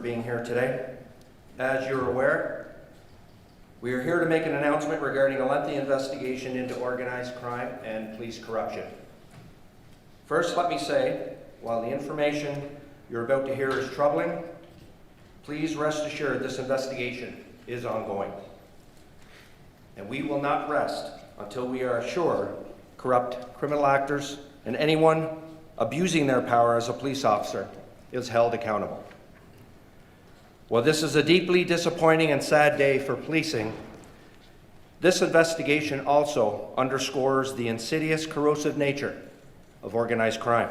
being here today. As you're aware, we are here to make an announcement regarding a lengthy investigation into organized crime and police corruption. First, let me say, while the information you're about to hear is troubling, please rest assured this investigation is ongoing. And we will not rest until we are sure corrupt criminal actors and anyone abusing their power as a police officer is held accountable. While this is a deeply disappointing and sad day for policing, this investigation also underscores the insidious, corrosive nature of organized crime.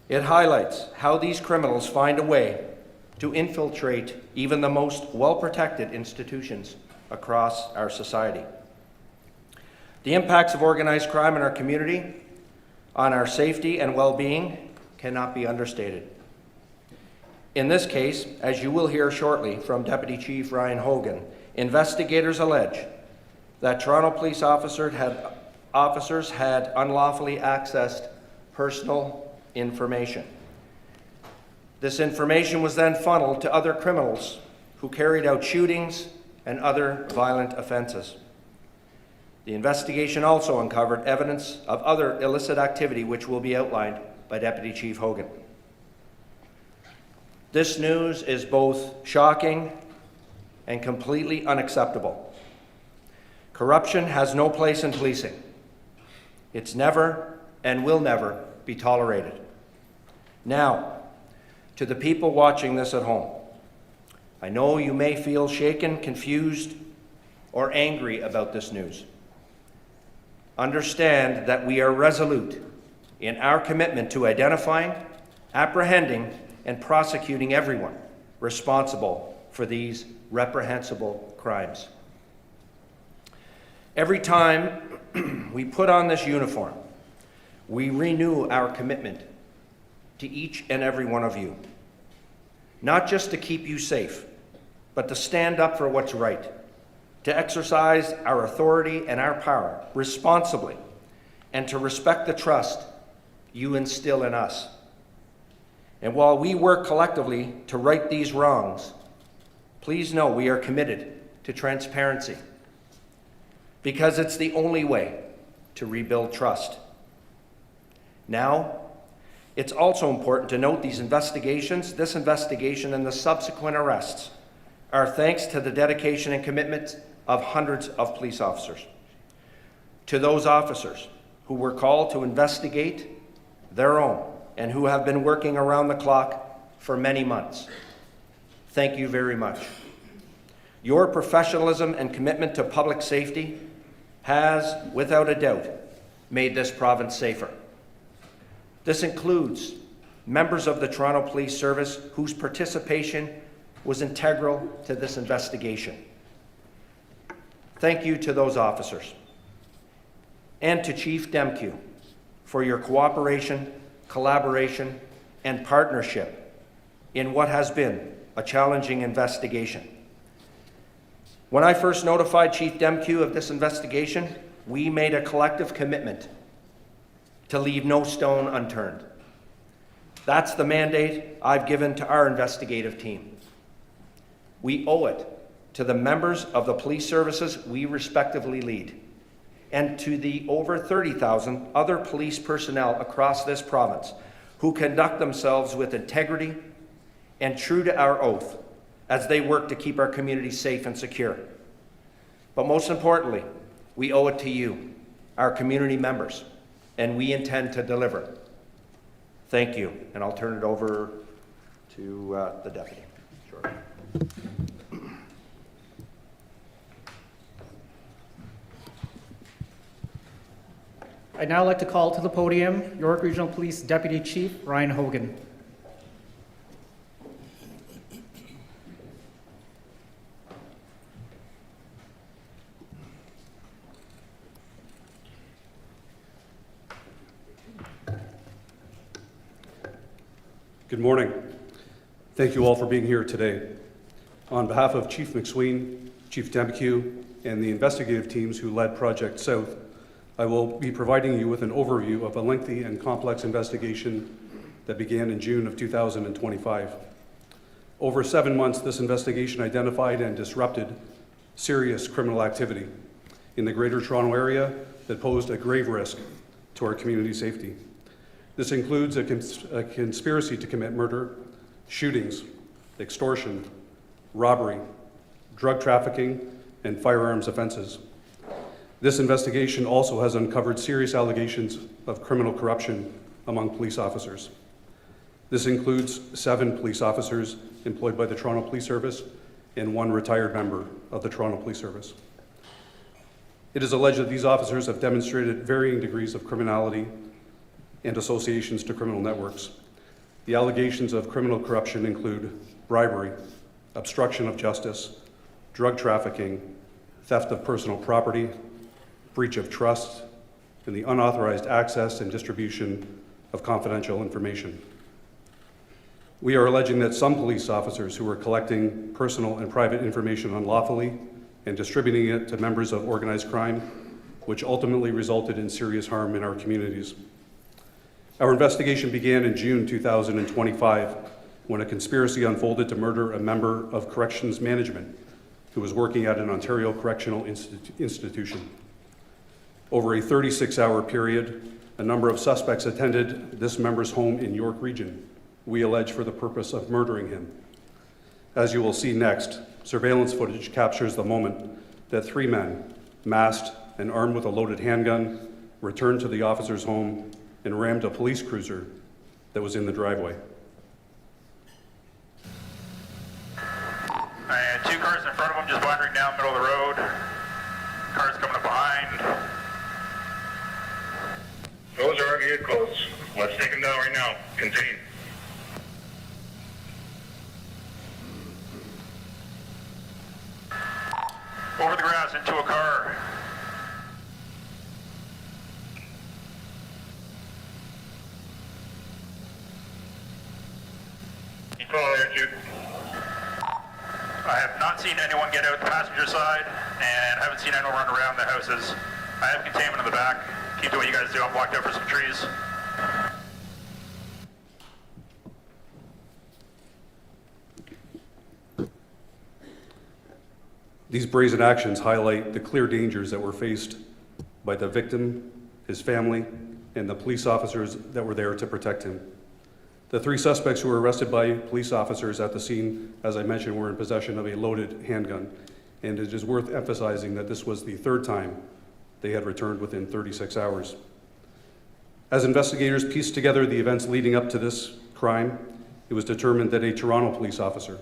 It highlights how these criminals find a way to infiltrate even the most well-protected institutions across our society. The impacts of organized crime in our community on our safety and well-being cannot be understated. In this case, as you will hear shortly from Deputy Chief Ryan Hogan, investigators allege that Toronto police officers had unlawfully accessed personal information. This information was then funneled to other criminals who carried out shootings and other violent offenses. The investigation also uncovered evidence of other illicit activity which will be outlined by Deputy Chief Hogan. This news is both shocking and completely unacceptable. Corruption has no place in policing. It's never and will never be tolerated. Now, to the people watching this at home, I know you may feel shaken, confused, or angry about this news. Understand that we are resolute in our commitment to identifying, apprehending, and prosecuting everyone responsible for these reprehensible crimes. Every time we put on this uniform, we renew our commitment to each and every one of you, not just to keep you safe, but to stand up for what's right, to exercise our authority and our power responsibly, and to respect the trust you instill in us. And while we work collectively to right these wrongs, please know we are committed to transparency, because it's the only way to rebuild trust. Now, it's also important to note this investigation and the subsequent arrests are thanks to the dedication and commitment of hundreds of police officers. To those officers who were called to investigate their own and who have been working around the clock for many months, thank you very much. Your professionalism and commitment to public safety has, without a doubt, made this province safer. This includes members of the Toronto Police Service whose participation was integral to this investigation. Thank you to those officers, and to Chief Demkiw for your cooperation, collaboration, and partnership in what has been a challenging investigation. When I first notified Chief Demkiw of this investigation, we made a collective commitment to leave no stone unturned. That's the mandate I've given to our investigative team. We owe it to the members of the police services we respectively lead, and to the over 30,000 other police personnel across this province who conduct themselves with integrity and true to our oath as they work to keep our community safe and secure. But most importantly, we owe it to you, our community members, and we intend to deliver. Thank you, and I'll turn it over to the deputy. Sure. I'd now like to call to the podium York Regional Police Deputy Chief Ryan Hogan. Good morning. Thank you all for being here today. On behalf of Chief MacSween, Chief Demkiw, and the investigative teams who led Project South, I will be providing you with an overview of a lengthy and complex investigation that began in June of 2025. Over 7 months, this investigation identified and disrupted serious criminal activity in the Greater Toronto Area that posed a grave risk to our community safety. This includes a conspiracy to commit murder, shootings, extortion, robbery, drug trafficking, and firearms offenses. This investigation also has uncovered serious allegations of criminal corruption among police officers. This includes 7 police officers employed by the Toronto Police Service and 1 retired member of the Toronto Police Service. It is alleged that these officers have demonstrated varying degrees of criminality and associations to criminal networks. The allegations of criminal corruption include bribery, obstruction of justice, drug trafficking, theft of personal property, breach of trust, and the unauthorized access and distribution of confidential information. We are alleging that some police officers who were collecting personal and private information unlawfully and distributing it to members of organized crime, which ultimately resulted in serious harm in our communities. Our investigation began in June 2025 when a conspiracy unfolded to murder a member of corrections management who was working at an Ontario correctional institution. Over a 36-hour period, a number of suspects attended this member's home in York Region, we allege for the purpose of murdering him. As you will see next, surveillance footage captures the moment that 3 men, masked and armed with a loaded handgun, returned to the officer's home and rammed a police cruiser that was in the driveway. And 2 cars in front of them just wandering down the middle of the road. Cars coming up behind. Those are our vehicles. Let's take them down right now. Contain. Over the grass into a car. You follow there, Jude. I have not seen anyone get out the passenger side, and haven't seen anyone run around the houses. I have containment in the back. Keep doing what you guys do. I'm blocked out for some trees. These brazen actions highlight the clear dangers that were faced by the victim, his family, and the police officers that were there to protect him. The 3 suspects who were arrested by police officers at the scene, as I mentioned, were in possession of a loaded handgun, and it is worth emphasizing that this was the 3rd time they had returned within 36 hours. As investigators pieced together the events leading up to this crime, it was determined that a Toronto police officer,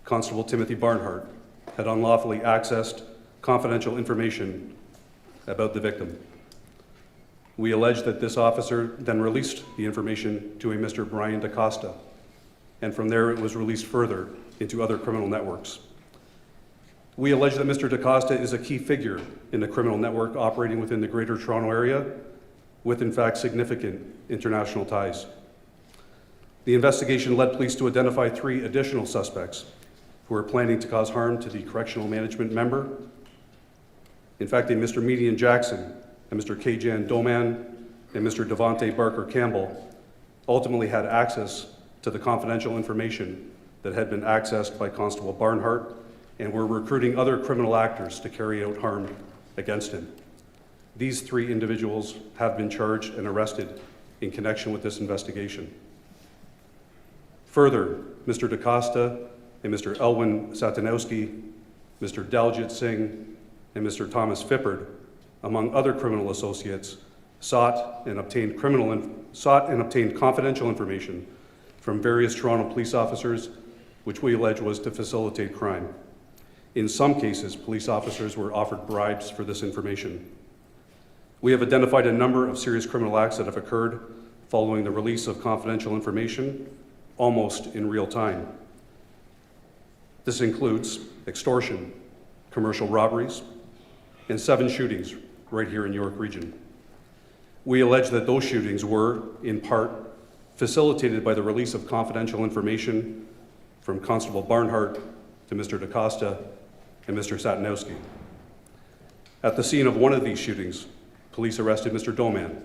Constable Timothy Barnhart, had unlawfully accessed confidential information about the victim. We allege that this officer then released the information to a Mr. Brian DaCosta, and from there it was released further into other criminal networks. We allege that Mr. DaCosta is a key figure in the criminal network operating within the Greater Toronto Area, with in fact significant international ties. The investigation led police to identify 3 additional suspects who were planning to cause harm to the correctional management member. In fact, a Mr. Median Jackson, and Mr. Kajan Doman, and Mr. Devontae Barker Campbell ultimately had access to the confidential information that had been accessed by Constable Barnhart and were recruiting other criminal actors to carry out harm against him. These 3 individuals have been charged and arrested in connection with this investigation. Further, Mr. DaCosta and Mr. Elwin Satanowski, Mr. Daljit Singh, and Mr. Thomas Fippard, among other criminal associates, sought and obtained confidential information from various Toronto police officers, which we allege was to facilitate crime. In some cases, police officers were offered bribes for this information. We have identified a number of serious criminal acts that have occurred following the release of confidential information, almost in real time. This includes extortion, commercial robberies, and 7 shootings right here in York Region. We allege that those shootings were, in part, facilitated by the release of confidential information from Constable Barnhart to Mr. DaCosta and Mr. Satanowski. At the scene of one of these shootings, police arrested Mr. Doman,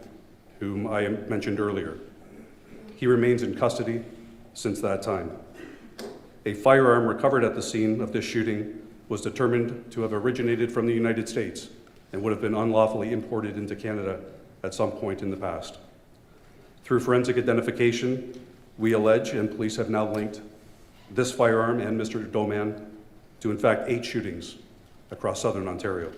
whom I mentioned earlier. He remains in custody since that time. A firearm recovered at the scene of this shooting was determined to have originated from the United States and would have been unlawfully imported into Canada at some point in the past. Through forensic identification, we allege, and police have now linked, this firearm and Mr. Doman to in fact 8 shootings across southern Ontario.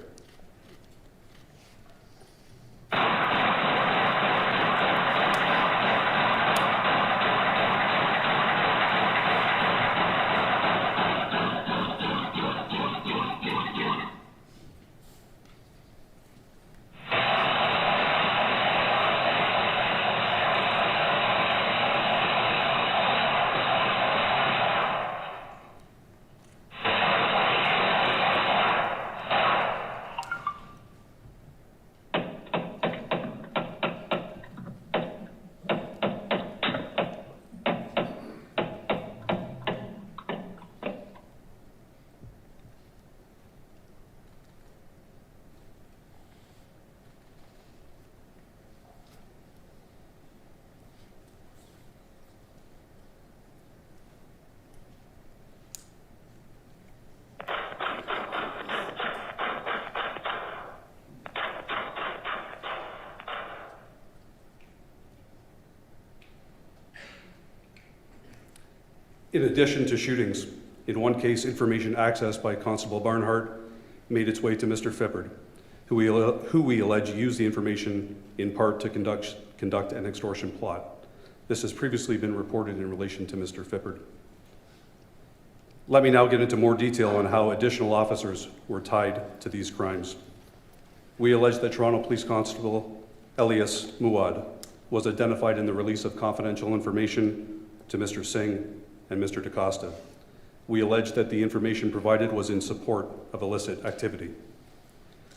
In addition to shootings, in one case, information accessed by Constable Barnhart made its way to Mr. Fippard, who we allege used the information in part to conduct an extortion plot. This has previously been reported in relation to Mr. Fippard. Let me now get into more detail on how additional officers were tied to these crimes. We allege that Toronto Police Constable Elias Muad was identified in the release of confidential information to Mr. Singh and Mr. DaCosta. We allege that the information provided was in support of illicit activity.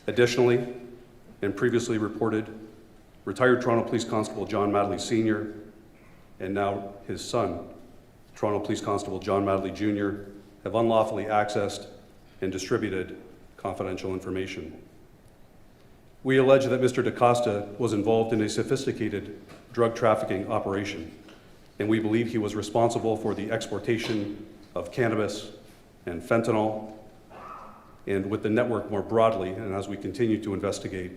Additionally, and previously reported, retired Toronto Police Constable John Madley Sr. and now his son, Toronto Police Constable John Madley Jr., have unlawfully accessed and distributed confidential information. We allege that Mr. DaCosta was involved in a sophisticated drug trafficking operation, and we believe he was responsible for the exportation of cannabis and fentanyl, and with the network more broadly, and as we continue to investigate,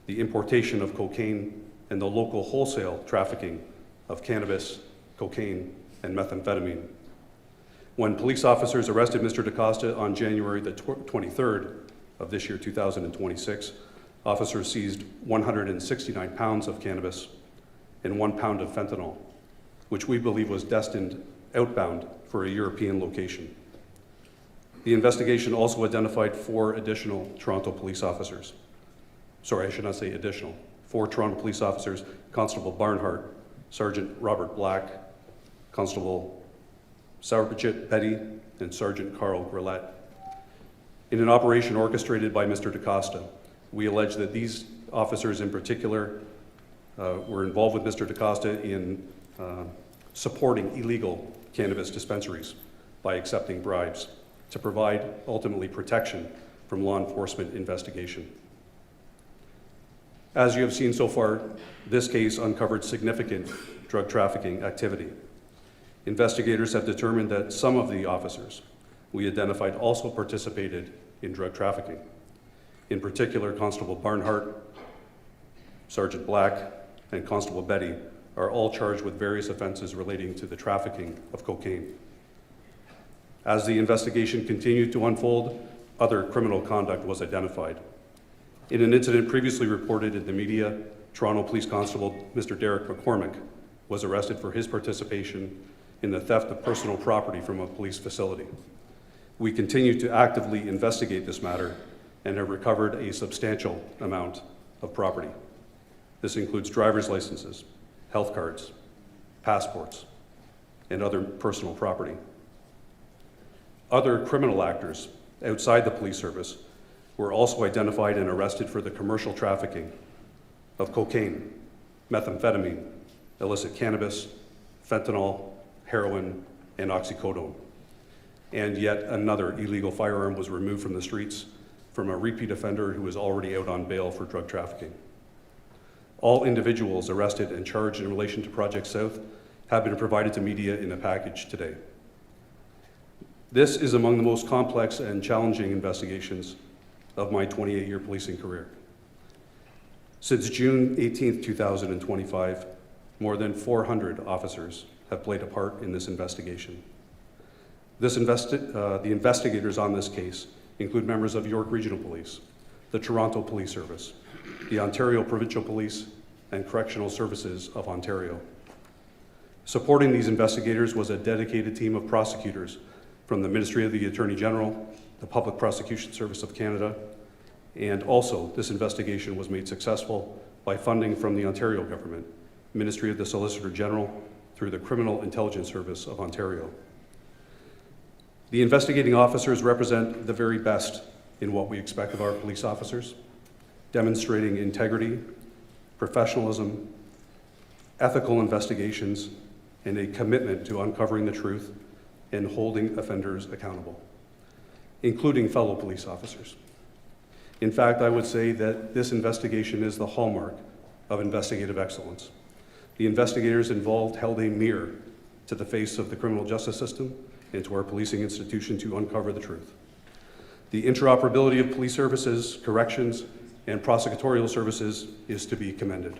the importation of cocaine and the local wholesale trafficking of cannabis, cocaine, and methamphetamine. When police officers arrested Mr. DaCosta on January the 23rd of this year, 2026, officers seized 169 pounds of cannabis and 1 pound of fentanyl, which we believe was destined outbound for a European location. The investigation also identified 4 additional Toronto police officers. Sorry, I should not say additional. 4 Toronto police officers, Constable Barnhart, Sergeant Robert Black, Constable Sarabjit Petty, and Sergeant Carl Grillette. In an operation orchestrated by Mr. DaCosta, we allege that these officers in particular were involved with Mr. DaCosta in supporting illegal cannabis dispensaries by accepting bribes to provide ultimately protection from law enforcement investigation. As you have seen so far, this case uncovered significant drug trafficking activity. Investigators have determined that some of the officers we identified also participated in drug trafficking. In particular, Constable Barnhart, Sergeant Black, and Constable Betty are all charged with various offenses relating to the trafficking of cocaine. As the investigation continued to unfold, other criminal conduct was identified. In an incident previously reported in the media, Toronto Police Constable Mr. Derek McCormick was arrested for his participation in the theft of personal property from a police facility. We continue to actively investigate this matter and have recovered a substantial amount of property. This includes driver's licenses, health cards, passports, and other personal property. Other criminal actors outside the police service were also identified and arrested for the commercial trafficking of cocaine, methamphetamine, illicit cannabis, fentanyl, heroin, and oxycodone. And yet another illegal firearm was removed from the streets from a repeat offender who was already out on bail for drug trafficking. All individuals arrested and charged in relation to Project South have been provided to media in a package today. This is among the most complex and challenging investigations of my 28-year policing career. Since June 18, 2025, more than 400 officers have played a part in this investigation. The investigators on this case include members of York Regional Police, the Toronto Police Service, the Ontario Provincial Police, and Correctional Services of Ontario. Supporting these investigators was a dedicated team of prosecutors from the Ministry of the Attorney General, the Public Prosecution Service of Canada, and also this investigation was made successful by funding from the Ontario government, Ministry of the Solicitor General, through the Criminal Intelligence Service of Ontario. The investigating officers represent the very best in what we expect of our police officers, demonstrating integrity, professionalism, ethical investigations, and a commitment to uncovering the truth and holding offenders accountable, including fellow police officers. In fact, I would say that this investigation is the hallmark of investigative excellence. The investigators involved held a mirror to the face of the criminal justice system and to our policing institution to uncover the truth. The interoperability of police services, corrections, and prosecutorial services is to be commended.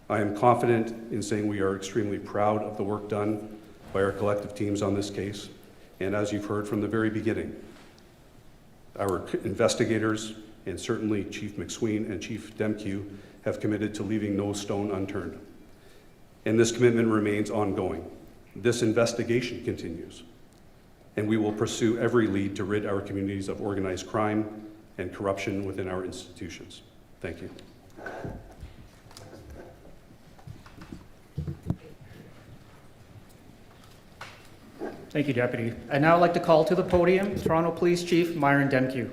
I am confident in saying we are extremely proud of the work done by our collective teams on this case, and as you've heard from the very beginning, our investigators, and certainly Chief MacSween and Chief Demkiw, have committed to leaving no stone unturned. And this commitment remains ongoing. This investigation continues, and we will pursue every lead to rid our communities of organized crime and corruption within our institutions. Thank you. Thank you, Deputy. I'd now like to call to the podium Toronto Police Chief Myron Demkiw.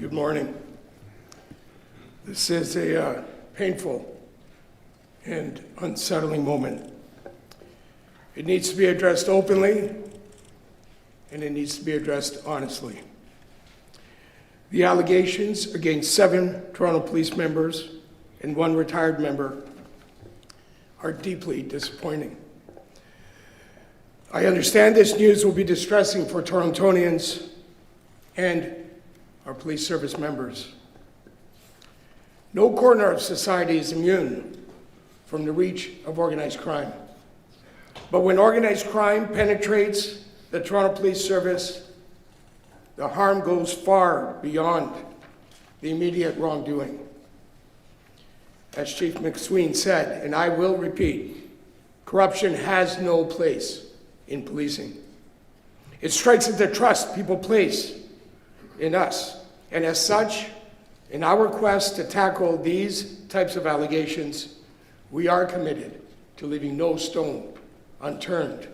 Good morning. This is a painful and unsettling moment. It needs to be addressed openly, and it needs to be addressed honestly. The allegations against 7 Toronto police members and 1 retired member are deeply disappointing. I understand this news will be distressing for Torontonians and our police service members. No corner of society is immune from the reach of organized crime. But when organized crime penetrates the Toronto Police Service, the harm goes far beyond the immediate wrongdoing. As Chief MacSween said, and I will repeat, corruption has no place in policing. It strikes at the trust people place in us, and as such, in our quest to tackle these types of allegations, we are committed to leaving no stone unturned.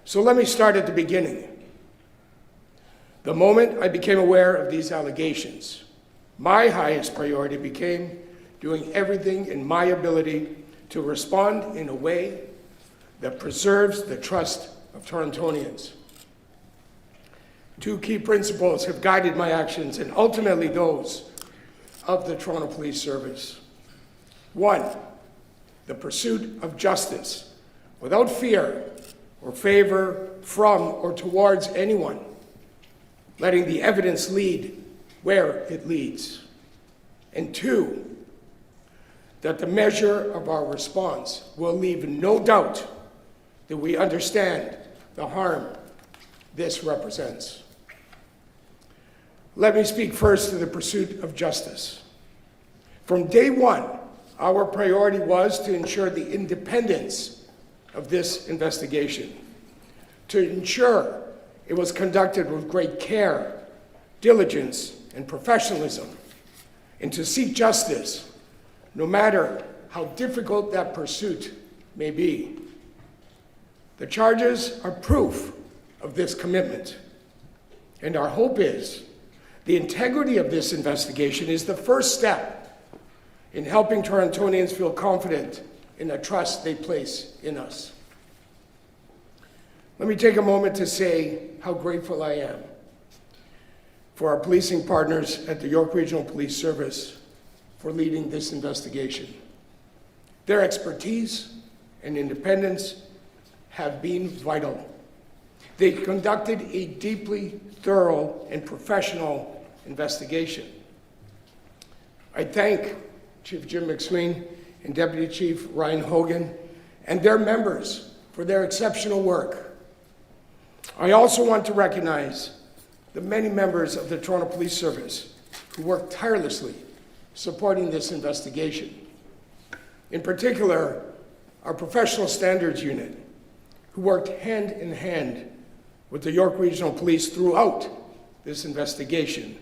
So let me start at the beginning. The moment I became aware of these allegations, my highest priority became doing everything in my ability to respond in a way that preserves the trust of Torontonians. 2 key principles have guided my actions and ultimately those of the Toronto Police Service. 1, the pursuit of justice without fear or favor from or towards anyone, letting the evidence lead where it leads. And 2, that the measure of our response will leave no doubt that we understand the harm this represents. Let me speak first to the pursuit of justice. From day one, our priority was to ensure the independence of this investigation, to ensure it was conducted with great care, diligence, and professionalism, and to seek justice, no matter how difficult that pursuit may be. The charges are proof of this commitment, and our hope is the integrity of this investigation is the first step in helping Torontonians feel confident in the trust they place in us. Let me take a moment to say how grateful I am for our policing partners at the York Regional Police Service for leading this investigation. Their expertise and independence have been vital. They conducted a deeply thorough and professional investigation. I thank Chief Jim MacSween and Deputy Chief Ryan Hogan and their members for their exceptional work. I also want to recognize the many members of the Toronto Police Service who worked tirelessly supporting this investigation. In particular, our Professional Standards Unit, who worked hand in hand with the York Regional Police throughout this investigation.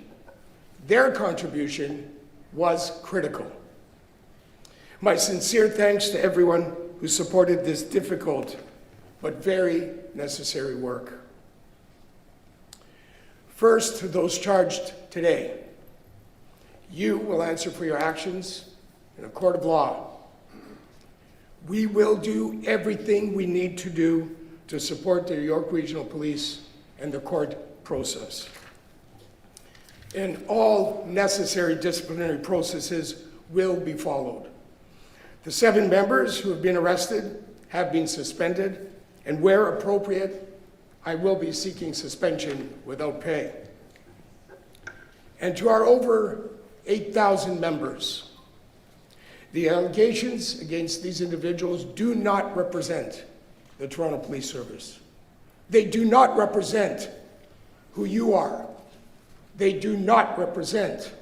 Their contribution was critical. My sincere thanks to everyone who supported this difficult but very necessary work. First, to those charged today, you will answer for your actions in a court of law. We will do everything we need to do to support the York Regional Police and the court process. And all necessary disciplinary processes will be followed. The 7 members who have been arrested have been suspended, and where appropriate, I will be seeking suspension without pay. And to our over 8,000 members, the allegations against these individuals do not represent the Toronto Police Service. They do not represent who you are. They do not represent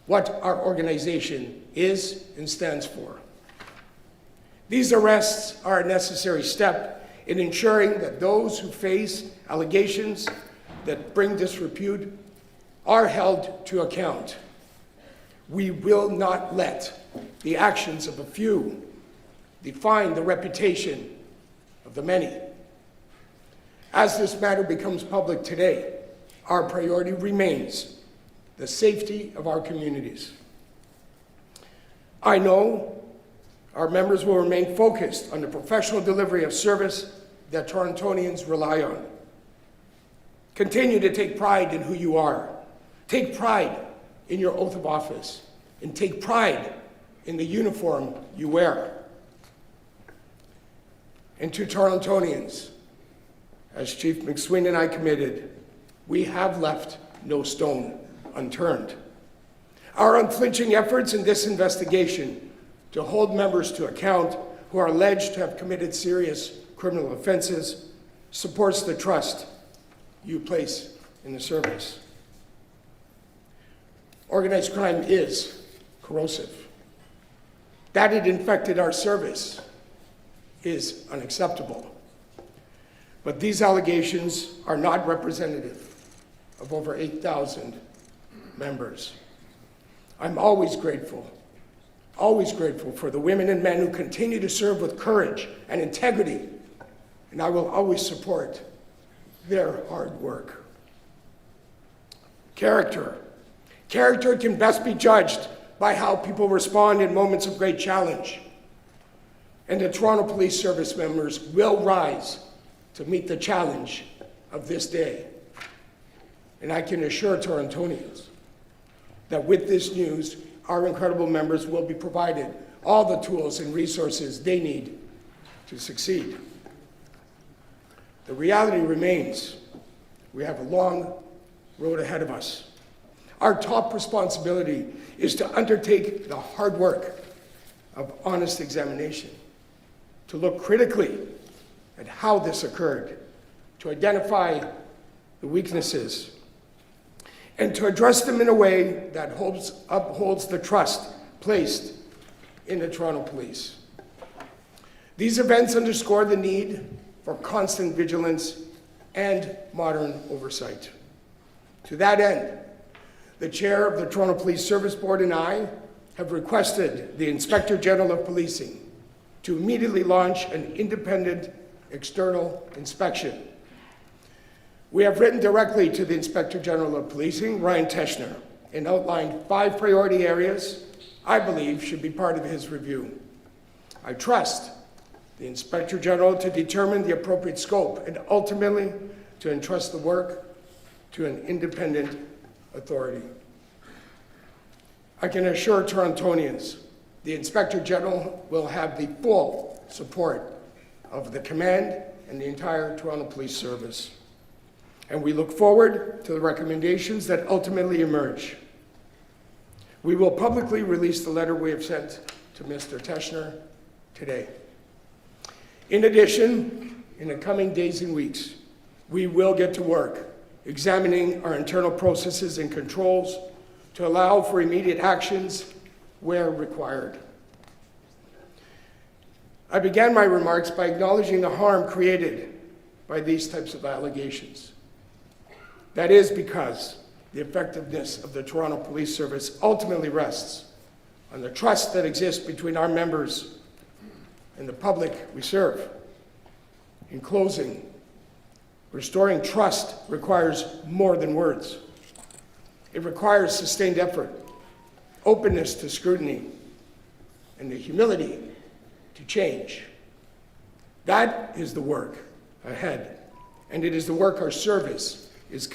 what our organization is and stands for. These arrests are a necessary step in ensuring that those who face allegations that bring disrepute are held to account. We will not let the actions of a few define the reputation of the many. As this matter becomes public today, our priority remains the safety of our communities. I know our members will remain focused on the professional delivery of service that Torontonians rely on. Continue to take pride in who you are. Take pride in your oath of office, and take pride in the uniform you wear. And to Torontonians, as Chief MacSween and I committed, we have left no stone unturned. Our unflinching efforts in this investigation to hold members to account who are alleged to have committed serious criminal offenses supports the trust you place in the service. Organized crime is corrosive. That it infected our service is unacceptable. But these allegations are not representative of over 8,000 members. I'm always grateful for the women and men who continue to serve with courage and integrity, and I will always support their hard work. Character can best be judged by how people respond in moments of great challenge. And the Toronto Police Service members will rise to meet the challenge of this day. And I can assure Torontonians that with this news, our incredible members will be provided all the tools and resources they need to succeed. The reality remains, we have a long road ahead of us. Our top responsibility is to undertake the hard work of honest examination, to look critically at how this occurred, to identify the weaknesses, and to address them in a way that upholds the trust placed in the Toronto Police. These events underscore the need for constant vigilance and modern oversight. To that end, the chair of the Toronto Police Service Board and I have requested the Inspector General of Policing to immediately launch an independent external inspection. We have written directly to the Inspector General of Policing, Ryan Teschner, and outlined 5 priority areas I believe should be part of his review. I trust the Inspector General to determine the appropriate scope and ultimately to entrust the work to an independent authority. I can assure Torontonians, the Inspector General will have the full support of the command and the entire Toronto Police Service. And we look forward to the recommendations that ultimately emerge. We will publicly release the letter we have sent to Mr. Teschner today. In addition, in the coming days and weeks, we will get to work examining our internal processes and controls to allow for immediate actions where required. I began my remarks by acknowledging the harm created by these types of allegations. That is because the effectiveness of the Toronto Police Service ultimately rests on the trust that exists between our members and the public we serve. In closing, restoring trust requires more than words. It requires sustained effort, openness to scrutiny, and the humility to change. That is the work ahead, and it is the work our service